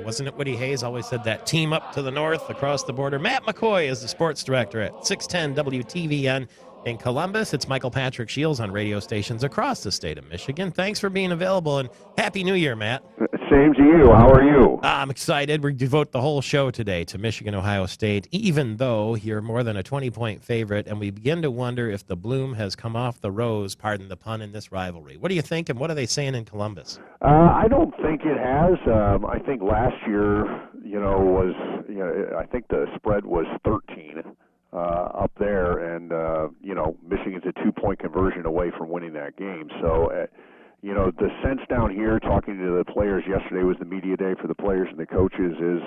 Wasn't it Woody Hayes always said that team up to the north across the border? Matt McCoy is the sports director at 610 WTVN in Columbus. It's Michael Patrick Shields on radio stations across the state of Michigan. Thanks for being available, and Happy New Year, Matt. Same to you. How are you? I'm excited. We devote the whole show today to Michigan, Ohio State, even though you're more than a 20-point favorite, and we begin to wonder if the bloom has come off the rose, pardon the pun, in this rivalry. What do you think, and what are they saying in Columbus? I don't think it has. I think last year, I think the spread was 13 up there, and, Michigan's a 2-point conversion away from winning that game. So, the sense down here, talking to the players yesterday, was the media day for the players and the coaches, is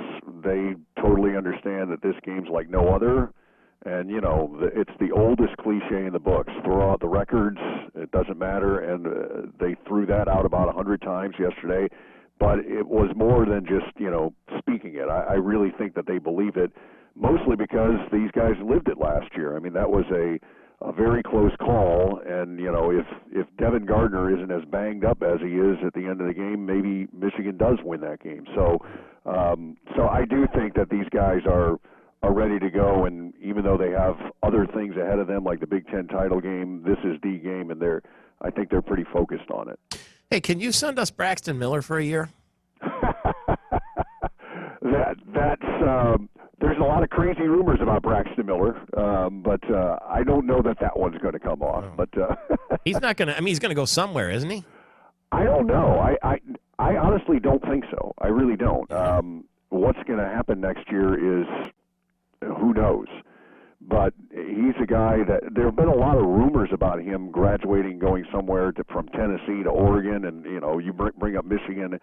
they totally understand that this game's like no other. And, it's the oldest cliche in the books. Throw out the records, it doesn't matter. And they threw that out about 100 times yesterday. But it was more than just, speaking it. I really think that they believe it, mostly because these guys lived it last year. I mean, that was a very close call, and if Devin Gardner isn't as banged up as he is at the end of the game, maybe Michigan does win that game. So I do think that these guys are ready to go, and even though they have other things ahead of them, like the Big Ten title game, this is the game, and I think they're pretty focused on it. Hey, can you send us Braxton Miller for a year? There's a lot of crazy rumors about Braxton Miller, but I don't know that one's going to come off. But he's not going to. I mean, he's going to go somewhere, isn't he? I don't know. I honestly don't think so. I really don't. What's going to happen next year is who knows. But he's a guy that there have been a lot of rumors about him graduating, going somewhere from Tennessee to Oregon, and you bring up Michigan,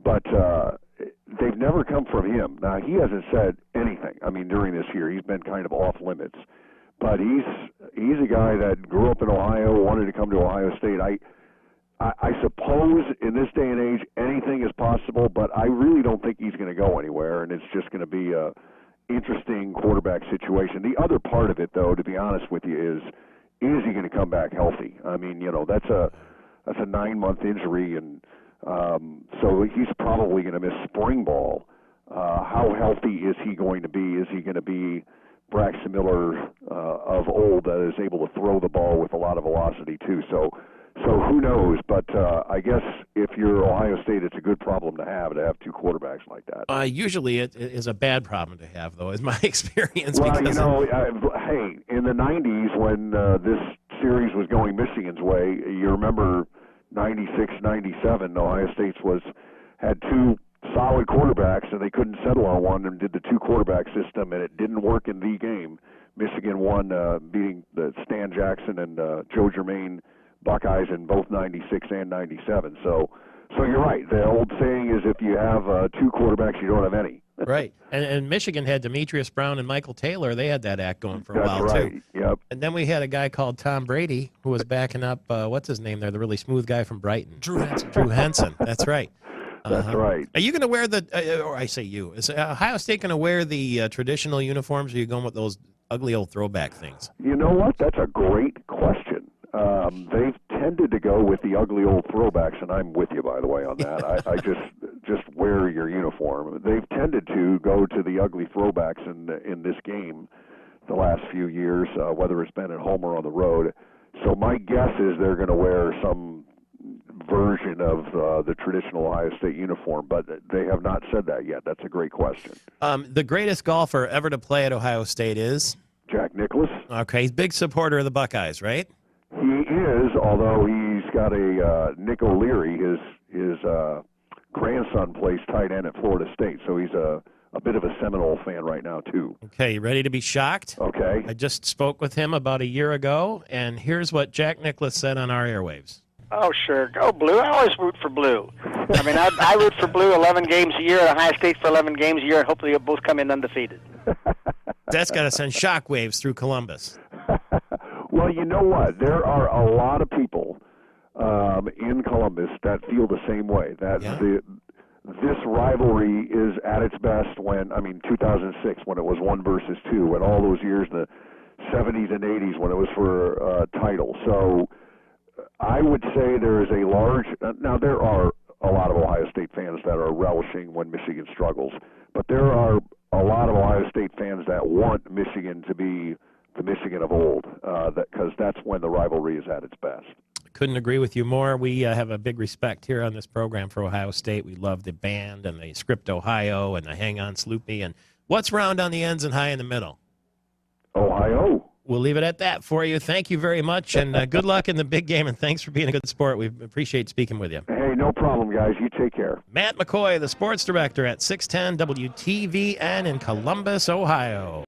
but they've never come from him. Now, he hasn't said anything. I mean, during this year, he's been kind of off limits. But he's a guy that grew up in Ohio, wanted to come to Ohio State. I suppose in this day and age, anything is possible, but I really don't think he's going to go anywhere, and it's just going to be a interesting quarterback situation. The other part of it, though, to be honest with you, is he going to come back healthy? I mean, that's a 9-month injury, and so he's probably going to miss spring ball. How healthy is he going to be? Is he going to be Braxton Miller of old that is able to throw the ball with a lot of velocity too? So who knows? But I guess if you're Ohio State, it's a good problem to have two quarterbacks like that. Usually it is a bad problem to have, though, is my experience. Well, hey, in the 90s when this series was going Michigan's way, you remember 96, 97, Ohio State had two solid quarterbacks, and they couldn't settle on one and did the two-quarterback system, and it didn't work in the game. Michigan won, beating the Stan Jackson and Joe Germain Buckeyes in both 96 and 97. So you're right. The old saying is if you have two quarterbacks, you don't have any. Right. And Michigan had Demetrius Brown and Michael Taylor. They had that act going for a while, right. too. Yep. And then we had a guy called Tom Brady who was backing up, what's his name there, the really smooth guy from Brighton? Drew Henson. Drew Henson. That's right. That's right. Are you going to wear or I say you, is Ohio State going to wear the traditional uniforms, or are you going with those ugly old throwback things? You know what? That's a great question. They've tended to go with the ugly old throwbacks, and I'm with you, by the way, on that. I just wear your uniform. They've tended to go to the ugly throwbacks in this game the last few years, whether it's been at home or on the road. So my guess is they're going to wear some version of the traditional Ohio State uniform, but they have not said that yet. That's a great question. The greatest golfer ever to play at Ohio State is? Jack Nicklaus. Okay, he's a big supporter of the Buckeyes, right? He is, although he's got a Nick O'Leary, his grandson plays tight end at Florida State, so he's a bit of a Seminole fan right now, too. Okay, you ready to be shocked? Okay. I just spoke with him about a year ago, and here's what Jack Nicklaus said on our airwaves. Oh, sure. Go Blue. I always root for Blue. I mean, I root for Blue 11 games a year, at Ohio State for 11 games a year, and hopefully you'll both come in undefeated. That's got to send shockwaves through Columbus. Well, you know what? There are a lot of people in Columbus that feel the same way. That this rivalry is at its best when, 2006 when it was 1 versus 2, and all those years in the 70s and 80s when it was for title. So I would say there is a large, now there are a lot of Ohio State fans that are relishing when Michigan struggles. But there are a lot of Ohio State fans that want Michigan to be the Michigan of old, because that's when the rivalry is at its best. Couldn't agree with you more. We have a big respect here on this program for Ohio State. We love the band and the Script Ohio and the Hang On Sloopy. And what's round on the ends and high in the middle? Ohio. We'll leave it at that for you. Thank you very much, and good luck in the big game, and thanks for being a good sport. We appreciate speaking with you. Hey, no problem, guys. You take care. Matt McCoy, the sports director at 610 WTVN in Columbus, Ohio.